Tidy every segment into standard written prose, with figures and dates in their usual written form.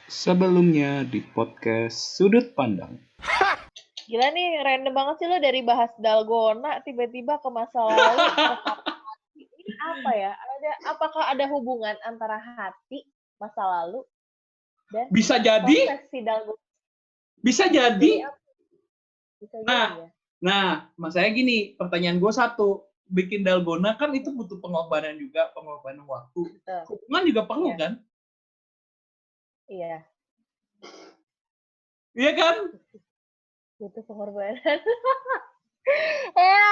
Sebelumnya di podcast Sudut Pandang. Gila nih, random banget sih lo dari bahas dalgona tiba-tiba ke masa lalu. Ini apa ya? Apakah ada hubungan antara hati, masa lalu, dan Bisa jadi, proses si dalgona? bisa jadi. Bisa jadi ya. Nah, masanya gini, pertanyaan gue satu. Bikin dalgona kan itu butuh pengorbanan juga, pengorbanan waktu. Hubungan juga perlu kan? Iya. Iya kan? Butuh pengorbanan.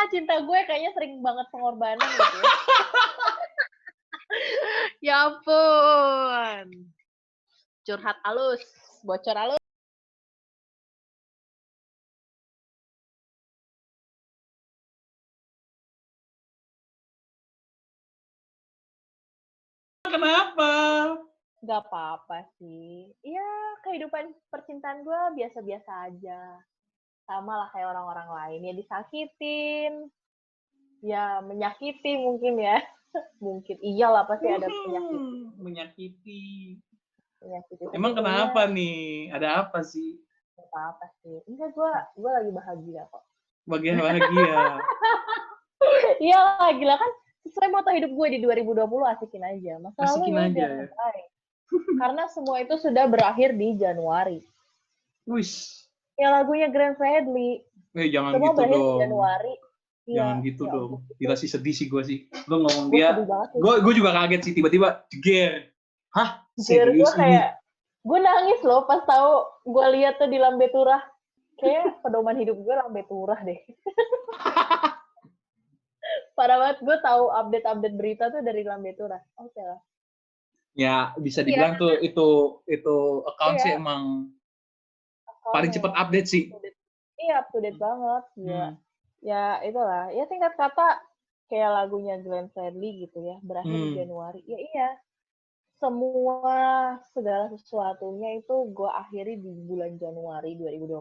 Cinta gue kayaknya sering banget pengorbanan gitu. Ya ampun. Curhat halus, bocor halus. Kenapa? Gak apa-apa sih. Ya, kehidupan percintaan gue biasa-biasa aja. Sama lah kayak orang-orang lain. Ya disakitin. Ya menyakiti mungkin ya. Mungkin. Iyalah pasti ada Menyakiti. penyakit. Emang kenapa nih? Ada apa sih? Gak apa-apa sih. Enggak, gue lagi bahagia kok. Bahagia. Iyalah, gila kan. Sesuai moto hidup gue di 2020, asikin aja. Masa Asikin lalu aja jangan ya. sampai. Karena semua itu sudah berakhir di Januari. Wis. Ya lagunya Glenn Fredly. Jangan Semua gitu berakhir dong. di Januari. Jangan Iya, gitu ya dong. ampun. Gila sih, sedih sih gue sih. Lo ngomong Gue dia. sedih banget sih. Gue juga kaget sih tiba-tiba jeger. Hah? Jujur, Serius gue ini? kayak gue nangis loh pas tahu gue lihat tuh di Lambe Turah. Kayak pedoman hidup gue Lambe Turah deh. Parah banget, gue tahu update berita tuh dari Lambe Turah. Oke lah. Ya bisa dibilang tuh itu account sih emang paling cepat update sih. Iya, up to date banget. Ya itulah. Ya singkat kata kayak lagunya Glenn Fredly gitu ya, berakhir di Januari. Ya iya. Semua segala sesuatunya itu gue akhiri di bulan Januari 2020.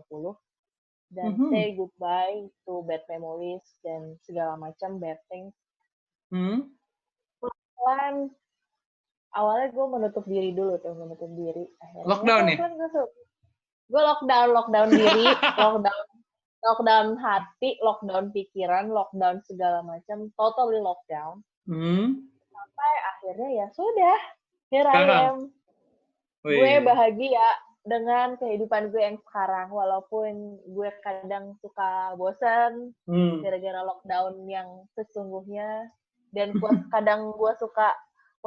Dan say goodbye to bad memories dan segala macam bad things. Pelan awalnya gue menutup diri dulu tuh, akhirnya Lockdown ya? Gue lockdown diri, lockdown hati, lockdown pikiran, lockdown segala macam, totally lockdown. Sampai akhirnya ya sudah, here I am. Gue bahagia dengan kehidupan gue yang sekarang, walaupun gue kadang suka bosan gara-gara lockdown yang sesungguhnya, dan kadang gue suka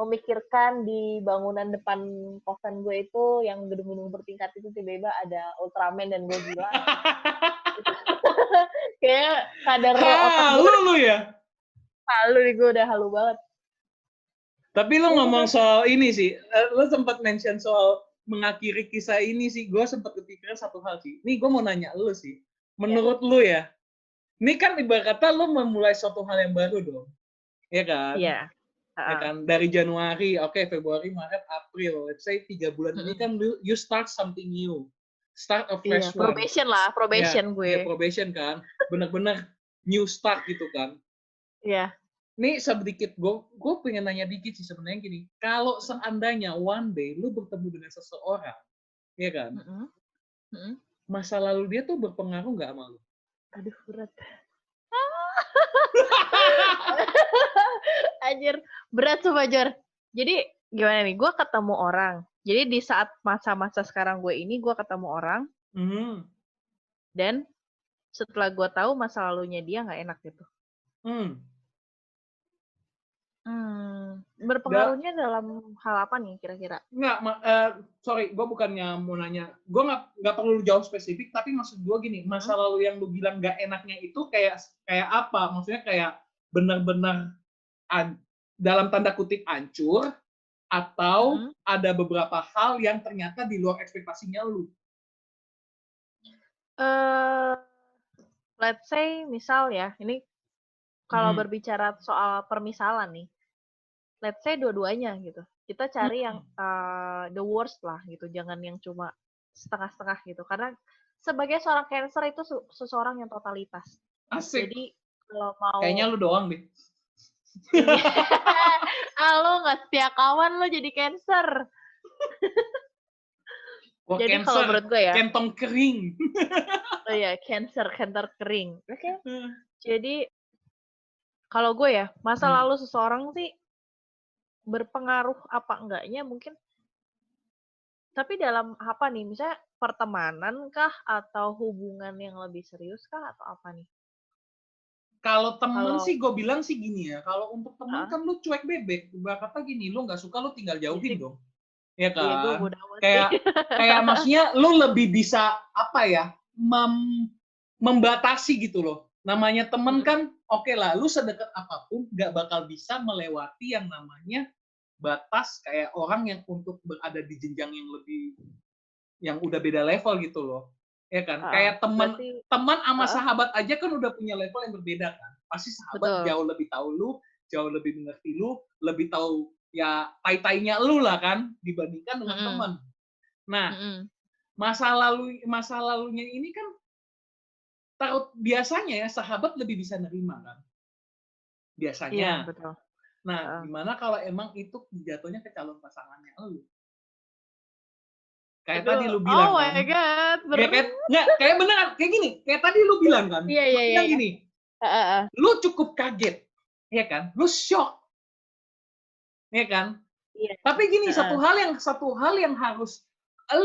memikirkan di bangunan depan kosan gue itu yang gedung-gedung bertingkat itu tiba-tiba ada Ultraman dan Godzilla. Kayak kadar otak gue Halu ya? halu nih, gue udah halu banget. Tapi lo ngomong soal ini sih, lo sempat mention soal mengakhiri kisah ini sih, gue sempat kepikiran satu hal sih. Nih gue mau nanya lo sih, menurut lo ya, ini kan ibarat kata lo memulai suatu hal yang baru dong, ya kan? Iya. Ya kan? Dari Januari, Februari, Maret, April, let's say 3 bulan ini kan you start something new, start a fresh one. Probation gue. Ya, probation kan, bener-bener new start gitu kan. Iya. Nih sedikit, gue pengen nanya dikit sih sebenarnya gini, kalau seandainya one day lu bertemu dengan seseorang, ya kan, masa lalu dia tuh berpengaruh nggak sama lu? Aduh, berat. Anjir, berat sumpah, Jor. Jadi, gimana nih, gue ketemu orang. Jadi, di saat masa-masa sekarang gue ini, gue ketemu orang. Dan, setelah gue tahu masa lalunya dia nggak enak gitu. Berpengaruhnya dalam hal apa nih kira-kira? Nggak, sorry, gue bukannya mau nanya. Gue nggak perlu jauh spesifik, tapi maksud gue gini, masa lalu yang lu bilang nggak enaknya itu kayak apa? Maksudnya kayak benar-benar dalam tanda kutip hancur, atau ada beberapa hal yang ternyata di luar ekspektasinya lu? Let's say, misal ya, ini kalau berbicara soal permisalan nih, let's say dua-duanya gitu. Kita cari yang the worst lah gitu, jangan yang cuma setengah-setengah gitu. Karena sebagai seorang Cancer itu seseorang yang totalitas. Asik. Jadi kalau mau... Kayaknya lu doang deh. Lo nggak setia kawan lo jadi Cancer. Jadi kalau menurut gue ya, kentong kering. Oh ya, cancer kering. Oke. Jadi kalau gue ya, masa lalu seseorang sih berpengaruh apa enggaknya mungkin. Tapi dalam apa nih? Misalnya pertemanan kah atau hubungan yang lebih serius kah atau apa nih? Kalau temen sih gue bilang sih gini ya, kalau untuk temen kan lu cuek bebek. Kata gini, lu nggak suka lu tinggal jauhin dong. Ya kan? Iya, gue bodo amat kayak maksudnya lu lebih bisa apa ya? Membatasi gitu loh. Namanya temen kan oke lah, lu sedekat apapun nggak bakal bisa melewati yang namanya batas kayak orang yang untuk berada di jenjang yang lebih yang udah beda level gitu loh. Ya kan? Kayak teman sama sahabat aja kan udah punya level yang berbeda kan. Pasti sahabat jauh lebih tahu lu, jauh lebih mengerti lu, lebih tahu ya tai-tainya lu lah kan dibandingkan dengan teman. Nah, masa lalunya ini kan biasanya ya sahabat lebih bisa nerima kan. Biasanya. Iya, betul. Nah, gimana kalau emang itu jatuhnya ke calon pasangannya lu? Kayak tadi lu bilang kan. Oh my god, kayak beneran, kayak gini. Kayak tadi lu bilang kan. Iya. Lu bilang gini. Lu cukup kaget. Ya kan? Lu shock. Ya kan? Iya. Tapi gini, satu hal yang harus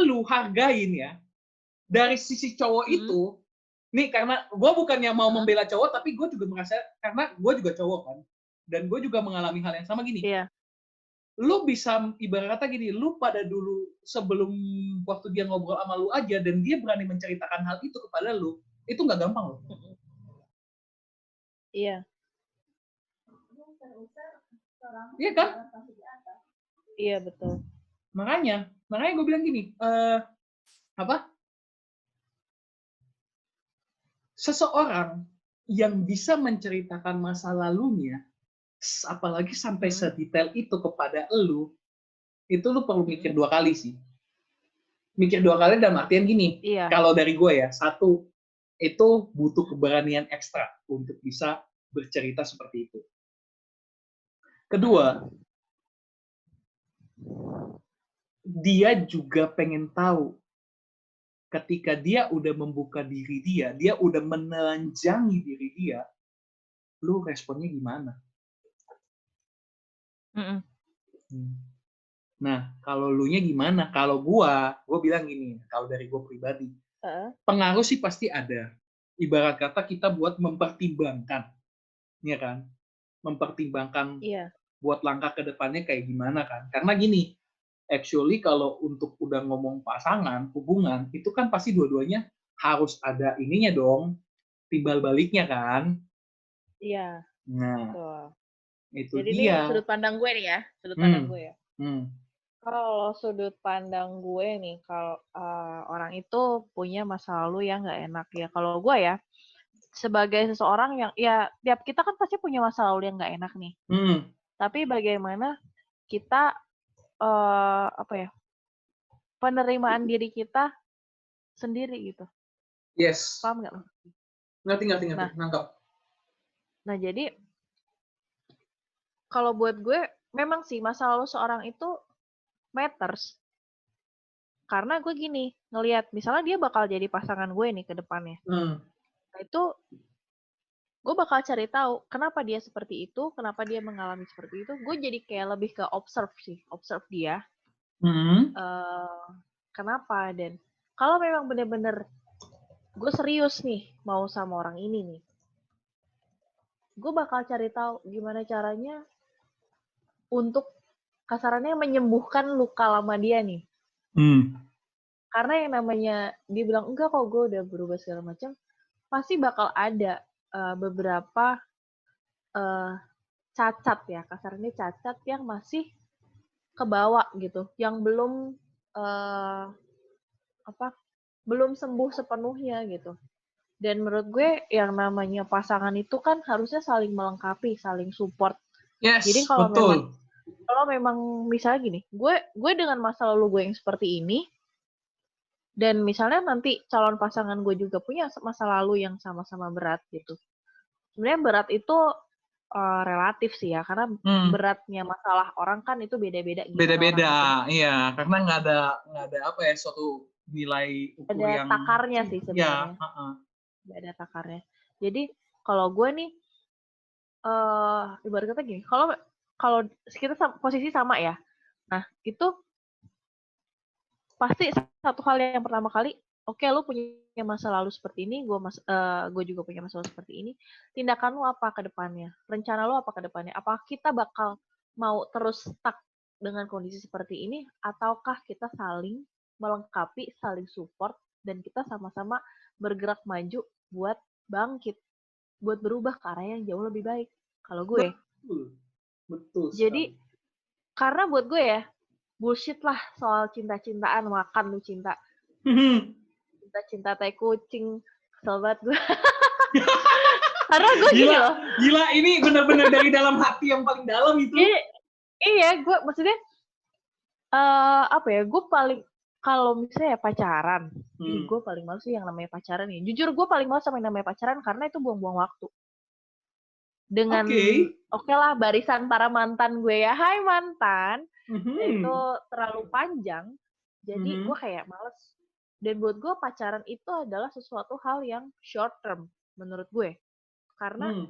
lu hargain ya. Dari sisi cowok itu, nih karena gue bukannya mau membela cowok, tapi gue juga merasa, karena gue juga cowok kan. Dan gue juga mengalami hal yang sama gini. Iya. Lu bisa ibarat kata gini, lu pada dulu sebelum waktu dia ngobrol sama lu aja dan dia berani menceritakan hal itu kepada lu, itu nggak gampang loh. Iya. Iya kan? Iya, betul. Makanya gue bilang gini, seseorang yang bisa menceritakan masa lalunya, apalagi sampai sedetail itu kepada lu, itu lu perlu mikir 2 kali sih. Mikir 2 kali dalam artian gini, kalau dari gue ya, 1, itu butuh keberanian ekstra untuk bisa bercerita seperti itu. Kedua, dia juga pengen tahu ketika dia udah membuka diri dia udah menelanjangi diri dia, lu responnya gimana? Nah, kalau lu nya gimana? Kalau gue bilang gini, kalau dari gue pribadi, pengaruh sih pasti ada. Ibarat kata kita buat mempertimbangkan, ya kan? Mempertimbangkan buat langkah ke depannya kayak gimana kan? Karena gini, actually kalau untuk udah ngomong pasangan, hubungan, itu kan pasti dua-duanya harus ada ininya dong, timbal baliknya kan? Iya. Nah, itu jadi dia. Ini sudut pandang gue nih ya, sudut pandang gue ya. Kalau sudut pandang gue nih, kalau orang itu punya masa lalu yang nggak enak ya. Kalau gue ya, sebagai seseorang yang ya tiap kita kan pasti punya masa lalu yang nggak enak nih. Tapi bagaimana kita penerimaan diri kita sendiri gitu. Yes. Paham nggak? Ngerti. Nangkap. Nah, jadi kalau buat gue memang sih masa lalu seorang itu matters. Karena gue gini, ngelihat misalnya dia bakal jadi pasangan gue nih ke depannya. Nah, itu gue bakal cari tahu kenapa dia seperti itu, kenapa dia mengalami seperti itu. Gue jadi kayak lebih ke observe dia. Kenapa, dan kalau memang bener-bener gue serius nih mau sama orang ini nih, gue bakal cari tahu gimana caranya untuk kasarannya menyembuhkan luka lama dia nih. Karena yang namanya dia bilang enggak kok gue udah berubah segala macam, pasti bakal ada beberapa cacat ya, kasarnya cacat yang masih kebawa gitu, yang belum belum sembuh sepenuhnya gitu. Dan menurut gue yang namanya pasangan itu kan harusnya saling melengkapi, saling support. Yes, jadi kalau memang misalnya gini, gue dengan masa lalu gue yang seperti ini, dan misalnya nanti calon pasangan gue juga punya masa lalu yang sama-sama berat gitu. Sebenarnya berat itu relatif sih ya, karena beratnya masalah orang kan itu beda-beda. Beda-beda, iya, karena nggak ada apa ya, suatu nilai ukur ada yang takarnya sih sebenarnya. Ya, Nggak ada takarnya. Jadi kalau gue nih, ibarat kata gini, kalau kita posisi sama ya, nah itu pasti satu hal yang pertama kali, oke, lu punya masa lalu seperti ini, gue juga punya masa lalu seperti ini. Tindakan lu apa ke depannya? Rencana lu apa ke depannya? Apakah kita bakal mau terus stuck dengan kondisi seperti ini, ataukah kita saling melengkapi, saling support, dan kita sama-sama bergerak maju buat bangkit, buat berubah ke arah yang jauh lebih baik. Kalau gue. Betul. Jadi, karena buat gue ya, bullshit lah soal cinta-cintaan, makan lu cinta. Cinta-cinta tai kucing, kesel banget gue. Karena gue gini loh. Gila, ini benar-benar dari dalam hati yang paling dalam itu. Iya, gue maksudnya, apa ya, gue paling, kalau misalnya pacaran, gue paling males sih yang namanya pacaran ya. Jujur gue paling males sama yang namanya pacaran karena itu buang-buang waktu. Dengan, oke lah, barisan para mantan gue ya, hai mantan, itu terlalu panjang, jadi gue kayak males. Dan buat gue pacaran itu adalah sesuatu hal yang short term menurut gue, karena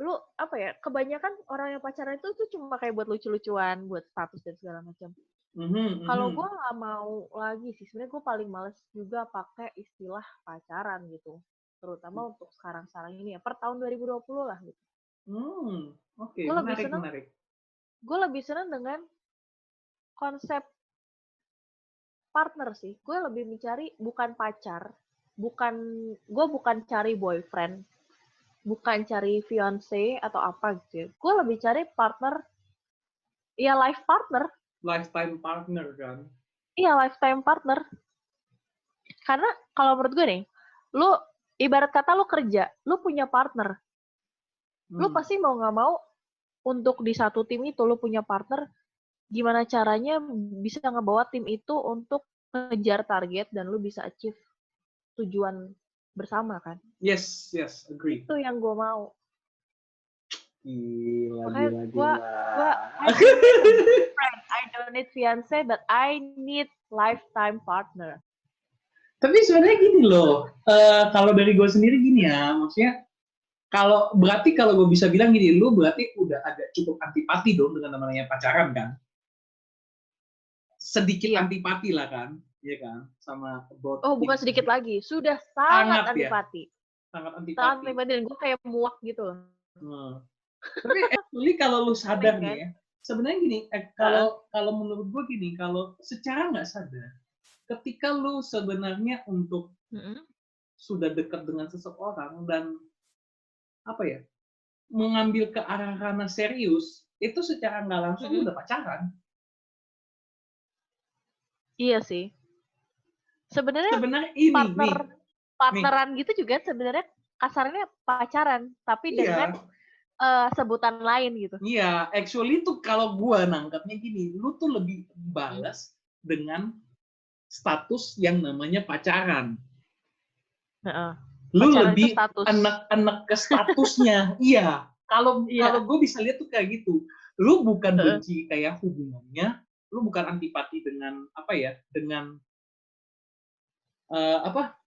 lu apa ya, kebanyakan orang yang pacaran itu tuh cuma kayak buat lucu-lucuan, buat status dan segala macam. Kalau gue nggak mau lagi sih, sebenarnya gue paling males juga pakai istilah pacaran gitu, terutama untuk sekarang ini ya, per tahun 2020 lah gitu. Oke, menarik. Gue lebih senang dengan konsep partner sih. Gue lebih mencari bukan pacar, gue bukan cari boyfriend, bukan cari fiance atau apa gitu. Gue lebih cari partner, ya life partner. Lifetime partner kan? Iya, lifetime partner. Karena kalau menurut gue nih, lu ibarat kata lu kerja, lu punya partner. Lu pasti mau nggak mau untuk di satu tim itu lu punya partner, gimana caranya bisa ngebawa tim itu untuk ngejar target dan lu bisa achieve tujuan bersama kan? Yes, agree. Itu yang gue mau. Gila. I don't need fiance, but I need lifetime partner. Tapi sebenarnya gini loh, kalau dari gue sendiri gini ya, maksudnya berarti kalau gue bisa bilang gini, lu berarti udah ada cukup antipati dong dengan namanya pacaran kan? Sedikit antipati lah kan? Iya kan? Sama bukan sedikit lagi, sudah sangat antipati. Sangat antipati. Sangat antipati, dan gue kayak muak gitu loh. Tapi actually kalau lu sadar nih ya, sebenarnya gini, kalau menurut gue gini, kalau secara nggak sadar, ketika lu sebenarnya untuk sudah dekat dengan seseorang dan apa ya, mengambil ke arah ranah serius, itu secara nggak langsung udah pacaran. Iya sih. Sebenarnya ini partneran gitu juga sebenarnya kasarnya pacaran, tapi dengan sebutan lain gitu. Iya, actually tuh kalau gua nangkapnya gini, lu tuh lebih balas dengan status yang namanya pacaran. Lu pacaran lebih anak-anak ke statusnya. Iya. Kalau gue bisa lihat tuh kayak gitu. Lu bukan benci kayak hubungannya, lu bukan antipati dengan apa ya, dengan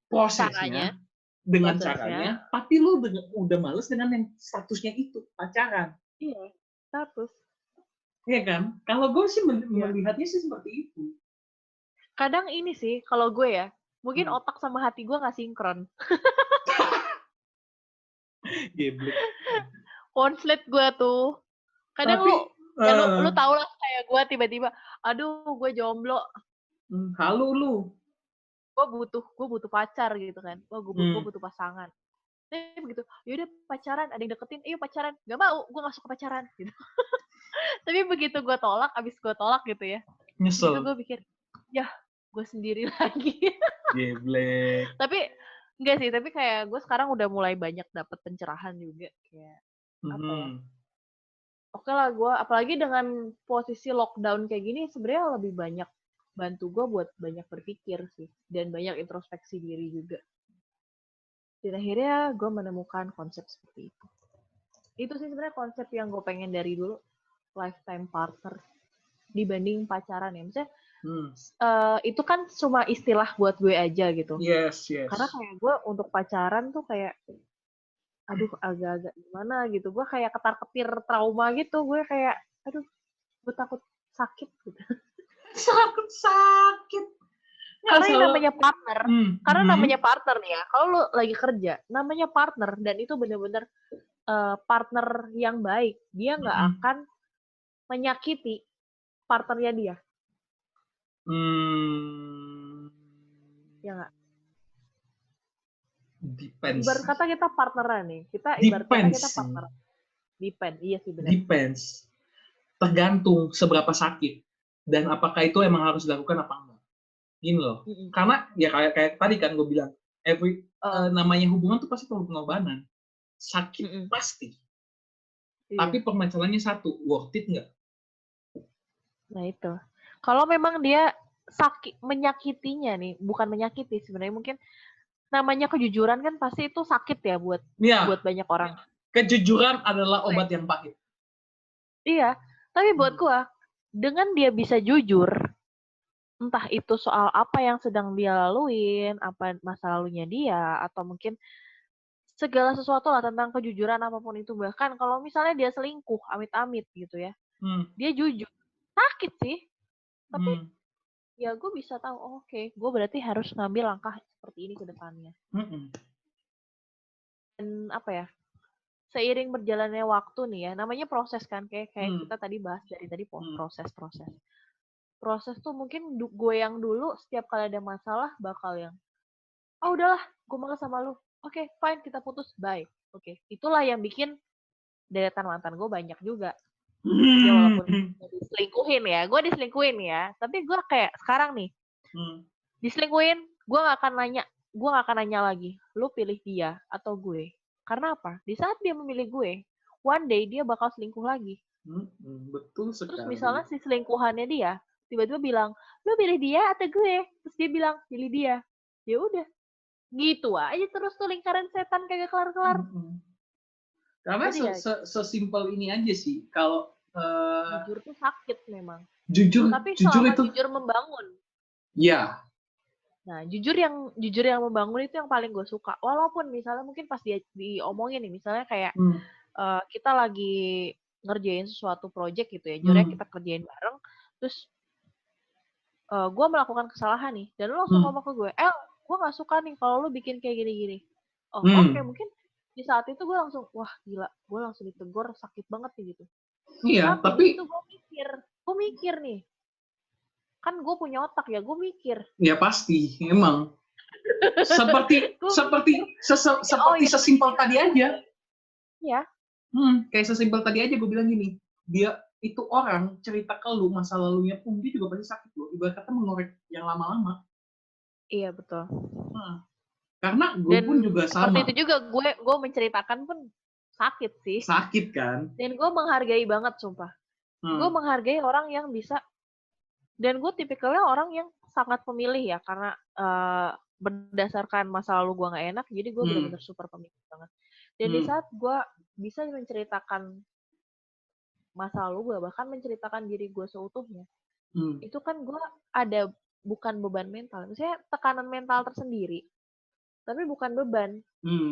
prosesnya, dengan caranya, tapi lu udah males dengan yang statusnya itu, pacaran. Iya, status. Iya kan? Kalau gue sih melihatnya sih seperti itu. Kadang ini sih, kalau gue ya, mungkin otak sama hati gue nggak sinkron. Geblek. Konslet gue tuh. Kadang lu tau lah kayak gue tiba-tiba, aduh gue jomblo. Halu lu. Gue butuh pacar gitu kan. Gue butuh pasangan. Tapi begitu, yaudah pacaran, ada yang deketin, ayo pacaran. Gak mau, gue gak suka pacaran gitu. Tapi begitu gue tolak, abis gue tolak gitu ya. Nyesel. Itu gue pikir, ya gue sendiri lagi. Geblek. Tapi enggak sih, tapi kayak gue sekarang udah mulai banyak dapet pencerahan juga, kayak apa ya? Oke lah, gue apalagi dengan posisi lockdown kayak gini, sebenarnya lebih banyak bantu gue buat banyak berpikir sih, dan banyak introspeksi diri juga. Dan akhirnya gue menemukan konsep seperti itu. Itu sih sebenarnya konsep yang gue pengen dari dulu, lifetime partner dibanding pacaran ya. Maksudnya itu kan cuma istilah buat gue aja gitu. Yes. Karena kayak gue untuk pacaran tuh kayak, aduh agak-agak gimana gitu. Gue kayak ketar-ketir trauma gitu. Gue kayak, aduh gue takut sakit gitu. Sakit. Karena yang namanya partner, namanya partner nih ya. Kalau lu lagi kerja, namanya partner dan itu bener-bener partner yang baik. Dia nggak akan menyakiti partnernya dia. Ya nggak? Depends. Ibarat kata kita partneran nih. Ibarat kata kita partner. Depends. Iya sih benar. Depends. Tergantung seberapa sakit dan apakah itu emang harus dilakukan apa enggak. Gini loh. Karena ya kayak tadi kan gue bilang, namanya hubungan tuh pasti perlu pengorbanan. Sakit pasti. Tapi permasalahannya satu, worth it nggak? Nah itu. Kalau memang dia sakit menyakitinya nih, bukan menyakiti sebenarnya, mungkin namanya kejujuran kan pasti itu sakit ya buat banyak orang. Kejujuran adalah obat yang pahit. Iya, tapi buat gua dengan dia bisa jujur, entah itu soal apa yang sedang dia laluin, apa masa lalunya dia, atau mungkin segala sesuatu lah tentang kejujuran apapun itu. Bahkan kalau misalnya dia selingkuh, amit-amit gitu ya, dia jujur, sakit sih, tapi ya gue bisa tahu, oke, gue berarti harus ngambil langkah seperti ini ke depannya. Dan apa ya, seiring berjalannya waktu nih ya, namanya proses kan, kayak kita tadi bahas dari tadi proses. Proses tuh mungkin gue yang dulu setiap kali ada masalah bakal yang, udahlah, gue males sama lu. Oke, fine, kita putus, bye. Oke, itulah yang bikin deretan mantan gue banyak juga. Ya walaupun gue diselingkuhin ya, tapi gue kayak sekarang nih, diselingkuhin, gue gak akan nanya lagi, lu pilih dia atau gue. Karena apa? Di saat dia memilih gue, one day dia bakal selingkuh lagi. Betul sekali. Terus misalnya si selingkuhannya dia tiba-tiba bilang, lu pilih dia atau gue? Terus dia bilang, pilih dia. Ya udah, gitu aja terus tuh lingkaran setan kagak kelar-kelar. Karena sesimpel ini aja sih, kalau jujur tuh sakit memang. Tapi selama jujur membangun. Iya. Nah, jujur yang membangun itu yang paling gue suka. Walaupun misalnya mungkin pas dia diomongin nih, misalnya kayak kita lagi ngerjain sesuatu project gitu ya, jadinya kita kerjain bareng, terus gue melakukan kesalahan nih, dan lo langsung ngomong ke gue, gue gak suka nih kalau lo bikin kayak gini-gini. Oke, mungkin di saat itu gue langsung, wah gila, gue langsung ditegur, sakit banget nih gitu. Iya, tapi itu gue mikir nih, kan gue punya otak ya, gue mikir. Ya pasti, emang. Seperti sesimpel tadi aja. Iya. Kayak sesimpel tadi aja gue bilang gini, dia itu orang cerita ke lu masa lalunya pun dia juga pasti sakit loh. Ibarat kata mengorek yang lama-lama. Iya betul. Karena gue pun juga sama. Seperti itu juga gue menceritakan pun sakit sih. Sakit kan. Dan gue menghargai banget sumpah. Gue menghargai orang yang bisa. Dan gue tipikalnya orang yang sangat pemilih ya, karena berdasarkan masa lalu gue gak enak, jadi gue benar-benar super pemilih banget. Dan di saat gue bisa menceritakan masa lalu gue, bahkan menceritakan diri gue seutuhnya, itu kan gue ada bukan beban mental, misalnya tekanan mental tersendiri, tapi bukan beban.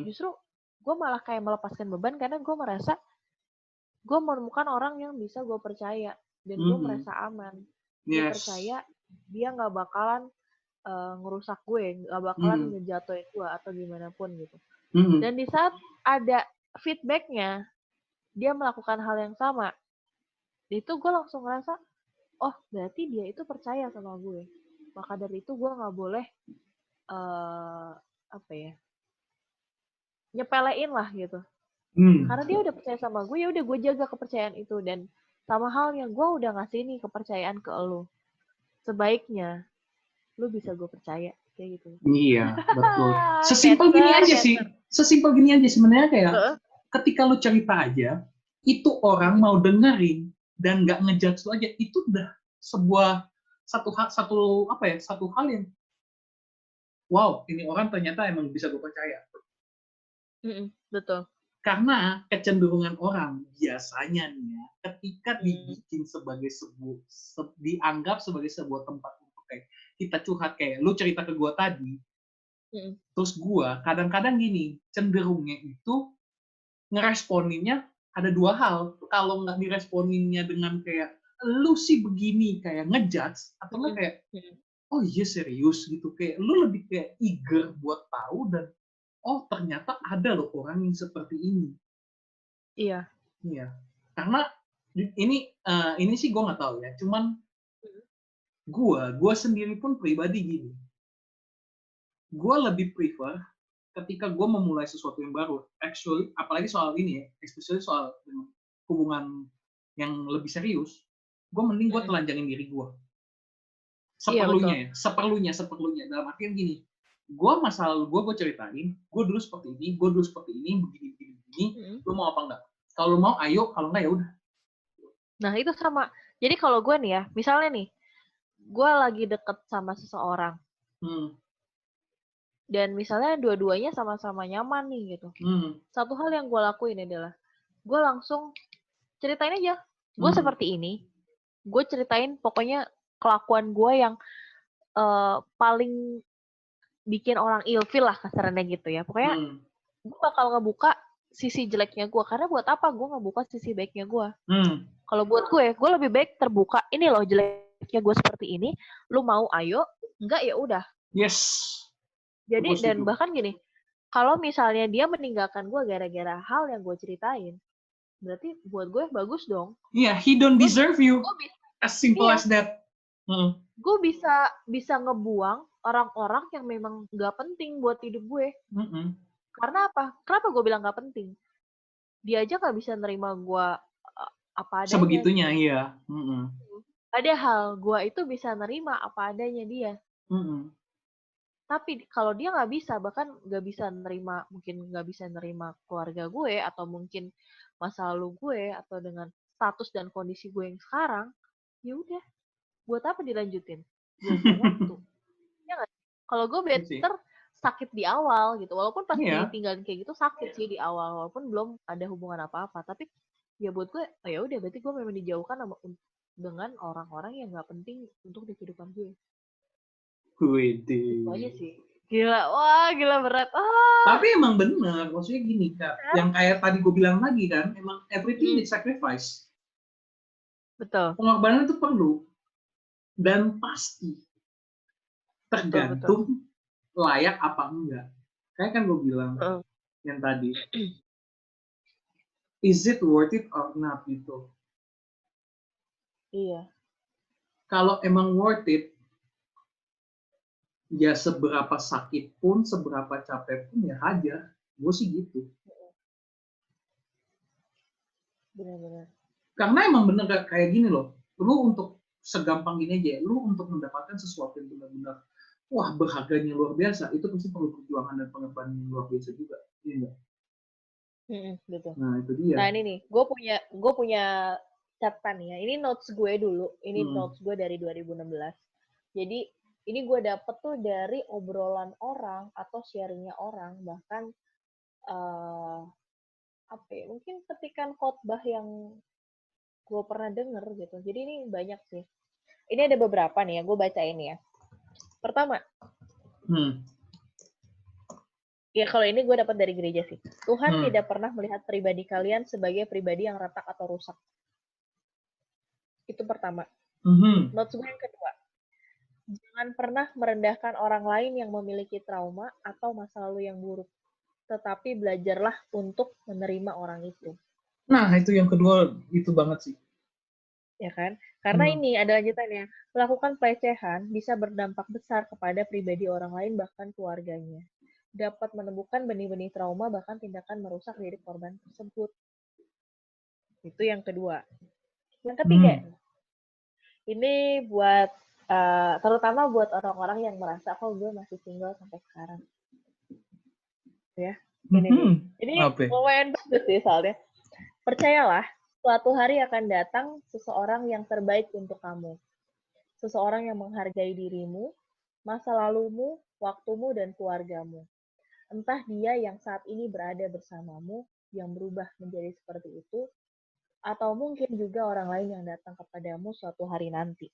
Justru gue malah kayak melepaskan beban karena gue merasa gue menemukan orang yang bisa gue percaya dan gue merasa aman. Gue percaya dia nggak bakalan ngerusak gue, nggak bakalan ngejatuhin gue atau gimana pun gitu. Dan di saat ada feedbacknya, dia melakukan hal yang sama, itu gue langsung ngerasa, oh berarti dia itu percaya sama gue. Maka dari itu gue nggak boleh nyepelein lah gitu. Karena dia udah percaya sama gue, ya udah gue jaga kepercayaan itu. Dan sama halnya gue udah ngasih nih kepercayaan ke lo. Sebaiknya lo bisa gue percaya kayak gitu. Iya, betul. Sesimpel gini aja sih. Sesimpel gini aja sebenarnya kayak ketika lo cerita aja, itu orang mau dengerin dan nggak ngejudge lo aja, itu udah satu hal yang wow, ini orang ternyata emang bisa gue percaya. Betul. Karena kecenderungan orang biasanya nih ya, ketika dibikin sebagai dianggap sebagai sebuah tempat untuk kayak kita curhat kayak lu cerita ke gua tadi, terus gua kadang-kadang gini, cenderungnya itu ngeresponinnya ada dua hal. Kalau nggak diresponinnya dengan kayak lu sih begini kayak ngejudge atau nggak kayak oh iya serius gitu kayak lu lebih kayak eager buat tahu dan oh ternyata ada loh orang yang seperti ini. Iya. Iya. Karena ini sih gue nggak tahu ya. Cuman gue sendiri pun pribadi gini. Gue lebih prefer ketika gue memulai sesuatu yang baru. Actually, apalagi soal ini ya, especially soal hubungan yang lebih serius, gue mending gue telanjangin diri gue. Seperlunya ya, seperlunya. Dalam artian gini, gue masa lalu gue ceritain, gue dulu seperti ini, begini, lu mau apa enggak? Kalau mau ayo, kalau enggak ya udah. Nah itu sama. Jadi kalau gue nih ya, misalnya nih, gue lagi deket sama seseorang, dan misalnya dua-duanya sama-sama nyaman nih gitu. Satu hal yang gue lakuin adalah, gue langsung ceritain aja, gue seperti ini, gue ceritain pokoknya kelakuan gue yang paling bikin orang ilfil lah kasarnya gitu ya. Pokoknya gue bakal ngebuka sisi jeleknya gue. Karena buat apa gue ngebuka sisi baiknya gue? Kalau buat gue lebih baik terbuka. Ini loh jeleknya gue seperti ini. Lu mau ayo, enggak ya udah. Yes. Jadi dan bahkan gini, kalau misalnya dia meninggalkan gue gara-gara hal yang gue ceritain, berarti buat gue bagus dong. Iya, he don't deserve you. As simple as that. Gue bisa ngebuang orang-orang yang memang nggak penting buat hidup gue. Karena apa? Kenapa gue bilang nggak penting? Dia aja nggak bisa nerima gue apa adanya. Sebegitunya, iya. Padahal gue itu bisa nerima apa adanya dia. Tapi kalau dia nggak bisa, bahkan nggak bisa nerima, mungkin nggak bisa nerima keluarga gue, atau mungkin masa lalu gue, atau dengan status dan kondisi gue yang sekarang, ya udah, buat apa dilanjutin? Buang waktu. Ya nggak? Kalau gue better sakit di awal gitu, walaupun pas ditinggalin kayak gitu sakit sih di awal, walaupun belum ada hubungan apa-apa, tapi ya buat gue, oh ya udah, berarti gue memang dijauhkan dengan orang-orang yang nggak penting untuk di kehidupan gue. Itu aja sih. Gila berat. Tapi emang bener, maksudnya gini Kak, yang kayak tadi gue bilang lagi kan, emang everything needs sacrifice. Betul. Pengorbanan itu perlu dan pasti tergantung layak apa enggak. Kayak kan gue bilang yang tadi, is it worth it or not gitu. Iya. Kalau emang worth it, ya seberapa sakit pun, seberapa capek pun ya hajar. Gue sih gitu. Benar-benar. Karena emang bener kayak gini loh. Lu untuk segampang gini aja, lu untuk mendapatkan sesuatu yang benar-benar wah berharganya luar biasa, itu pasti perlu perjuangan dan pengorbanan yang luar biasa juga. Iya enggak? Betul. Nah itu dia. Nah ini nih, gue punya catatan ya. Ini notes gue dulu. Ini notes gue dari 2016. Jadi ini gue dapet tuh dari obrolan orang atau sharingnya orang, bahkan apa ya, mungkin ketikan khotbah yang gue pernah denger gitu. Jadi ini banyak sih. Ini ada beberapa nih ya, gue bacain ya. Pertama, ya kalau ini gue dapat dari gereja sih. Tuhan tidak pernah melihat pribadi kalian sebagai pribadi yang retak atau rusak. Itu pertama. Notes gue yang kedua. Jangan pernah merendahkan orang lain yang memiliki trauma atau masa lalu yang buruk. Tetapi belajarlah untuk menerima orang itu. Nah, itu yang kedua, itu banget sih. Ya kan? Karena ini ada lanjutannya. Melakukan pelecehan bisa berdampak besar kepada pribadi orang lain, bahkan keluarganya. Dapat menemukan benih-benih trauma, bahkan tindakan merusak diri korban tersebut. Itu yang kedua. Yang ketiga, ini buat terutama buat orang-orang yang merasa kok gue masih single sampai sekarang. Ya, ini lumayan bagus sih soalnya. Percayalah, suatu hari akan datang seseorang yang terbaik untuk kamu. Seseorang yang menghargai dirimu, masa lalumu, waktumu, dan keluargamu. Entah dia yang saat ini berada bersamamu yang berubah menjadi seperti itu, atau mungkin juga orang lain yang datang kepadamu suatu hari nanti.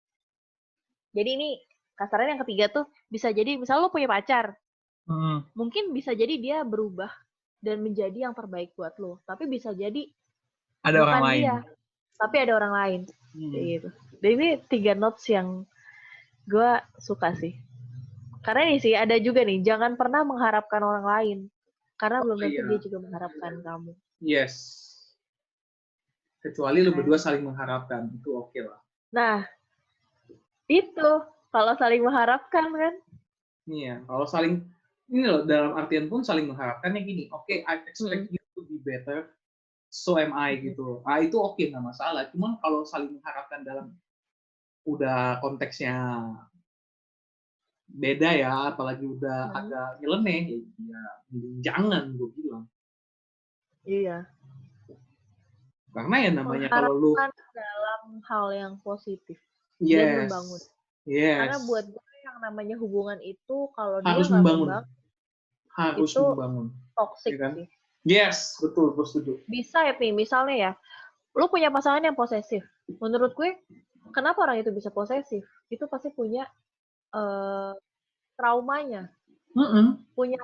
Jadi ini kasarnya yang ketiga tuh bisa jadi misal lo punya pacar, mungkin bisa jadi dia berubah dan menjadi yang terbaik buat lo, tapi bisa jadi ada bukan orang lain. dia, tapi ada orang lain. Gitu. Dan ini 3 notes yang gue suka sih. Karena ini sih ada juga nih, jangan pernah mengharapkan orang lain, karena belum tentu dia juga mengharapkan kamu. Yes. Kecuali lu berdua saling mengharapkan, itu oke lah. Nah, itu kalau saling mengharapkan kan? Iya, kalau saling, ini loh, dalam artian pun saling mengharapkannya gini, oke, I expect you to be better, so am I gitu. Itu oke, nggak masalah. Cuman kalau saling mengharapkan dalam udah konteksnya beda ya, apalagi udah agak nyeleneh, ya jangan gue bilang. Iya. Karena ya namanya kalau lu dalam hal yang positif dan membangun. Yes. Karena buat gue yang namanya hubungan itu kalau harus dia nggak membangun, harus itu membangun. toxic Ya kan? sih. Yes, betul, gue setuju. Bisa ya nih, misalnya ya, lu punya pasangan yang posesif. Menurut gue, kenapa orang itu bisa posesif? Itu pasti punya traumanya. Punya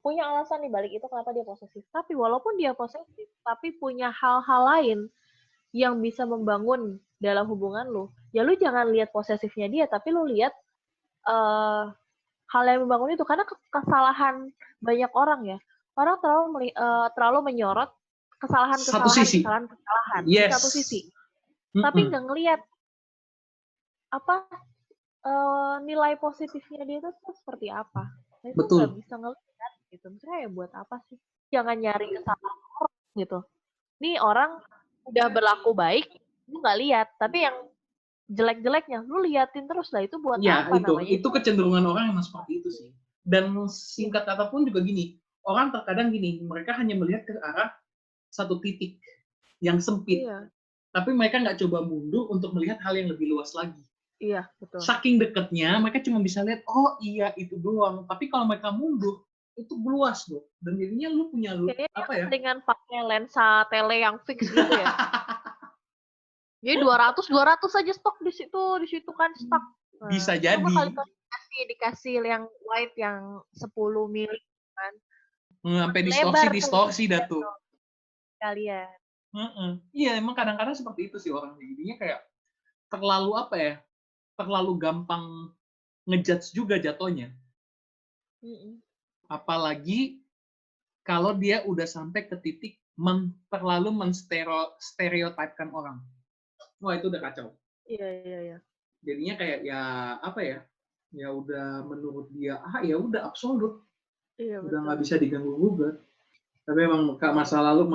punya alasan di balik itu kenapa dia posesif. Tapi walaupun dia posesif, tapi punya hal-hal lain yang bisa membangun dalam hubungan lu. Ya lu jangan lihat posesifnya dia, tapi lu lihat hal yang membangun itu. Karena kesalahan banyak orang ya. Orang terlalu menyorot kesalahan Yes. di satu sisi. Tapi nggak ngelihat nilai positifnya dia itu seperti apa. Nah, itu nggak bisa ngelihat gitu. Misalnya ya buat apa sih? Jangan nyari kesalahan orang gitu. Nih orang udah berlaku baik, lu nggak lihat. Tapi yang jelek-jeleknya, lu liatin terus lah. Itu buat apa namanya? Itu kecenderungan orang yang seperti itu sih. Dan singkat kata pun juga gini, orang terkadang gini, mereka hanya melihat ke arah satu titik yang sempit. Iya. Tapi mereka nggak coba mundur untuk melihat hal yang lebih luas lagi. Iya, betul. Saking dekatnya, mereka cuma bisa lihat, oh iya itu doang. Tapi kalau mereka mundur, itu luas loh. Dan jadinya lu punya apa ya? Dengan pakai lensa tele yang fix gitu ya. Jadi 200 aja stok di situ kan stok. Nah, bisa jadi. Coba kali dikasih yang wide yang 10 mili kan. Sampai distorsi dah tuh. Kalian. Iya, emang kadang-kadang seperti itu sih orang. Jadinya kayak terlalu apa ya? Terlalu gampang ngejudge juga jatuhnya. Apalagi kalau dia udah sampai ke titik terlalu menstereotipkan orang. Wah, itu udah kacau. Iya. Jadinya kayak ya apa ya? Ya udah menurut dia, ya udah absolut. Iya, udah nggak bisa diganggu gugat. Tapi emang masa lalu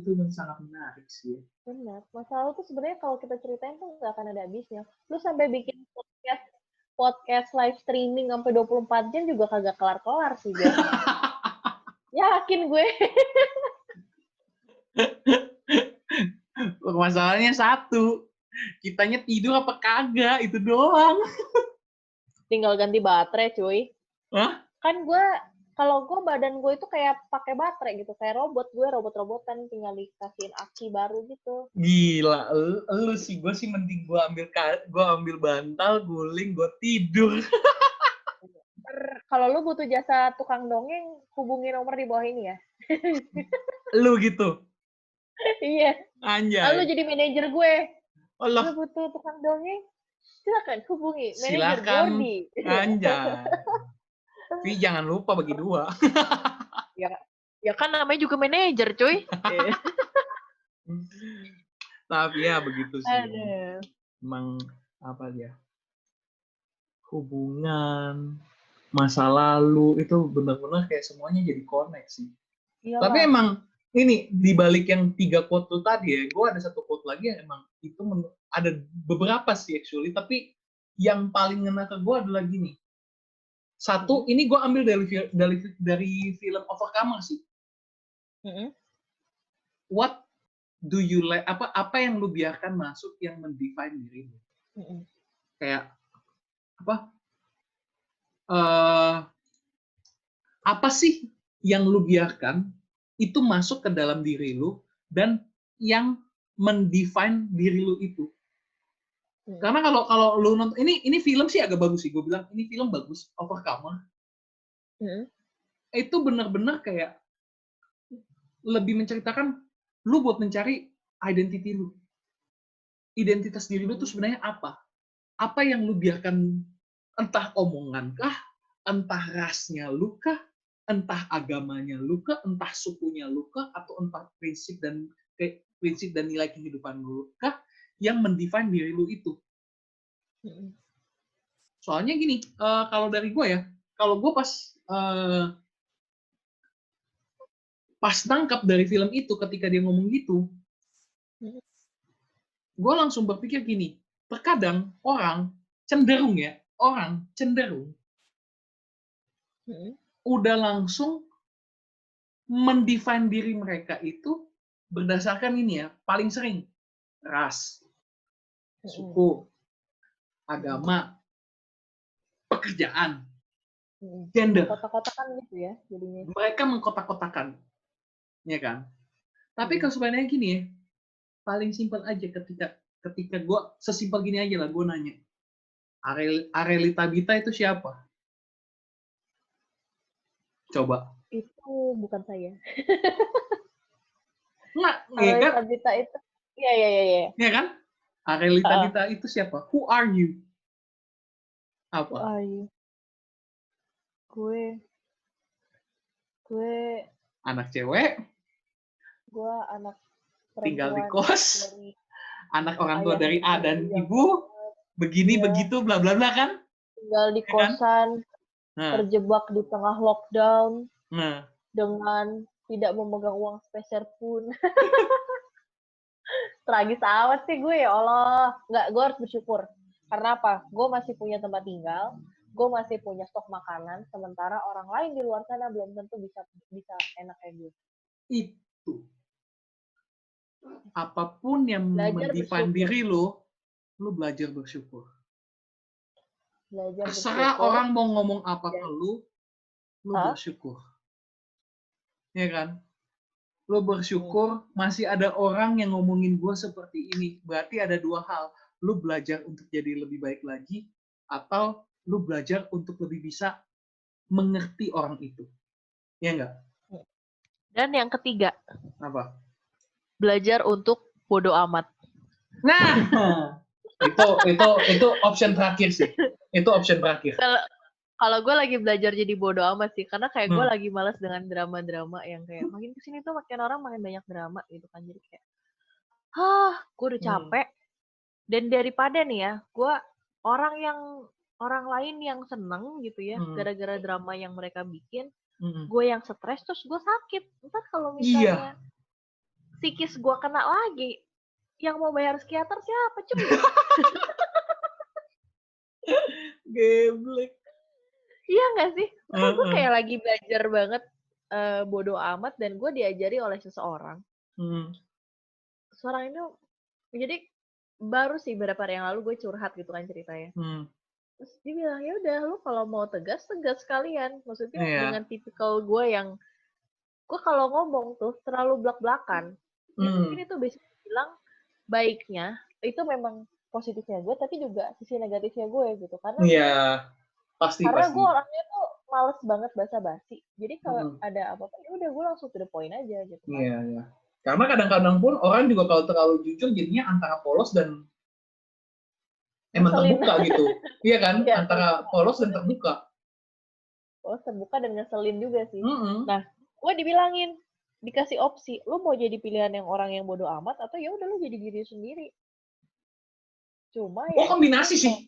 itu sangat menarik sih. Benar. Masa lalu tuh sebenarnya kalau kita ceritain tuh nggak akan ada habisnya. Lu sampai bikin podcast live streaming sampai 24 jam juga kagak kelar-kelar sih, Jan. Yakin gue. Masalahnya satu, kitanya tidur apa kagak, itu doang. Tinggal ganti baterai, cuy. Hah? Kan kalau gue badan gue itu kayak pakai baterai gitu, kayak robot-robotan tinggal dikasihin aki baru gitu. Gila, lu sih, gue sih mending gue ambil bantal, guling, gue tidur. Kalau lu butuh jasa tukang dongeng, hubungi nomor di bawah ini ya. Lu gitu? Iya. Anjay. Lalu jadi manajer gue. Allah. Lu butuh tukang dongeng? Silakan hubungi manajer Gordy. Anjay. Tapi jangan lupa bagi 2. Ya kan namanya juga manajer, cuy. Tapi ya begitu sih. Emang apa dia? Hubungan, masa lalu itu benar-benar kayak semuanya jadi koneksi. Iyalah. Tapi emang ini di balik yang 3 quote itu tadi ya, gue ada satu quote lagi yang emang itu ada beberapa sih actually, tapi yang paling ngena ke gue adalah gini. Satu, ini gue ambil dari film Overcomer sih. What do you like? Apa yang lu biarkan masuk yang mendefine dirimu? Kayak apa sih yang lu biarkan itu masuk ke dalam diri lu dan yang mendefine diri lu itu. Karena kalau lu nonton ini film sih agak bagus sih, gue bilang ini film bagus, Overcomer. Itu benar-benar kayak lebih menceritakan lu buat mencari identity lu. Identitas diri lu tuh sebenarnya apa? Apa yang lu biarkan, entah omongan kah, entah rasnya lu kah, entah agamanya lu kah, entah sukunya lu kah, atau entah prinsip dan nilai kehidupan lu kah yang mendefine diri lu itu. Soalnya gini, kalau dari gue ya, kalau gue pas nangkap dari film itu ketika dia ngomong gitu, gue langsung berpikir gini, terkadang orang cenderung udah langsung mendefine diri mereka itu berdasarkan ini ya, paling sering ras, suku, agama, pekerjaan, gender. Kotak-kotakan gitu ya jadinya. Mereka mengkotak-kotakan, ya kan? Tapi kalau sebenarnya gini ya, paling simpel aja ketika gue sesimpel gini aja lah, gue nanya, Arelita Bita itu siapa? Coba. Itu bukan saya. Enggak, ya kan? Arelita Bita itu, iya. Ya kan? Arelita Bita itu siapa? Who are you? Apa? Who are you? Gue anak cewek. Gue anak perempuan. Tinggal di kos. Anak orang tua dari A dan ibu. Begini begitu bla bla bla kan? Tinggal di kosan. Terjebak di tengah lockdown. Dengan tidak memegang uang sepeser pun. Tragis amat sih gue, ya Allah. Nggak, gue harus bersyukur. Karena apa? Gue masih punya tempat tinggal, gue masih punya stok makanan, sementara orang lain di luar sana belum tentu bisa enak kayak gue. Itu. Apapun yang mendefine diri lu belajar bersyukur. Terserah orang mau ngomong apa ke lu bersyukur. Ya kan? Lo bersyukur masih ada orang yang ngomongin gue seperti ini. Berarti ada dua hal. Lo belajar untuk jadi lebih baik lagi, atau lo belajar untuk lebih bisa mengerti orang itu. Ya enggak? Dan yang ketiga. Apa? Belajar untuk bodo amat. Nah, itu option terakhir sih. Itu option terakhir. Kalau gue lagi belajar jadi bodo amat sih, karena kayak gue lagi malas dengan drama-drama yang kayak makin kesini tuh makin orang makin banyak drama gitu kan, jadi kayak, gue udah capek. Dan daripada nih ya, gue orang lain yang seneng gitu ya, gara-gara drama yang mereka bikin, gue yang stres terus gue sakit. Ntar kalau misalnya psikis gue kena lagi, yang mau bayar psikiater siapa? Cuma. Geblek. Iya nggak sih? Karena gue kayak lagi belajar banget bodo amat, dan gue diajari oleh seseorang. Seorang itu, jadi baru sih beberapa hari yang lalu gue curhat gitu kan ceritanya. Terus dia bilang, ya udah lu kalau mau tegas sekalian. Maksudnya dengan tipikal gue yang, gue kalau ngomong tuh terlalu belak-belakan. Ya mungkin itu bisa bilang baiknya, itu memang positifnya gue, tapi juga sisi negatifnya gue gitu. Karena pasti. Gue orangnya tuh males banget basa-basi. Jadi kalau ada apa-apa, ya udah gue langsung to the point aja gitu kan. Iya. Karena kadang-kadang pun orang juga kalau terlalu jujur jadinya antara polos dan emang terbuka gitu. Iya kan? Antara polos dan terbuka. Polos terbuka dan ngeselin juga sih. Nah, gue dibilangin, dikasih opsi, lu mau jadi pilihan yang orang yang bodo amat, atau ya udah lu jadi diri sendiri. Cuma ya. Gue kombinasi.